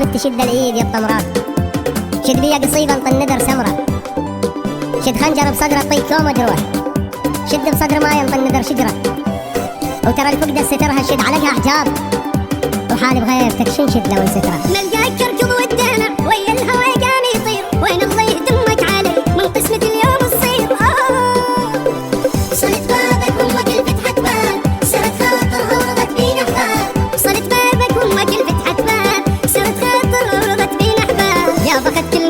عرفت شد الايد يا الطمرات، شد بيا قصيبة انط الندر سمرة، شد خنجر بصدره طيب كوم وجروح، شد بصدر ما ينطى الندر شجرة، وترى الفقدة سترها شد علقها حجاب، وحالي بغيرتك شنشد لو انسترها. نلقاك تركض والدمع ويا الهوى قام يطير، وين الله يهدمك علي من قسمة اليوم الصير. صلت بابك وامك الفتحة باب، سرت خاطرها ورضت بينا احباب. صلت بابك وامك الفتحة باب، سرت خاطر ورضت بينا احباب. يا بخت كل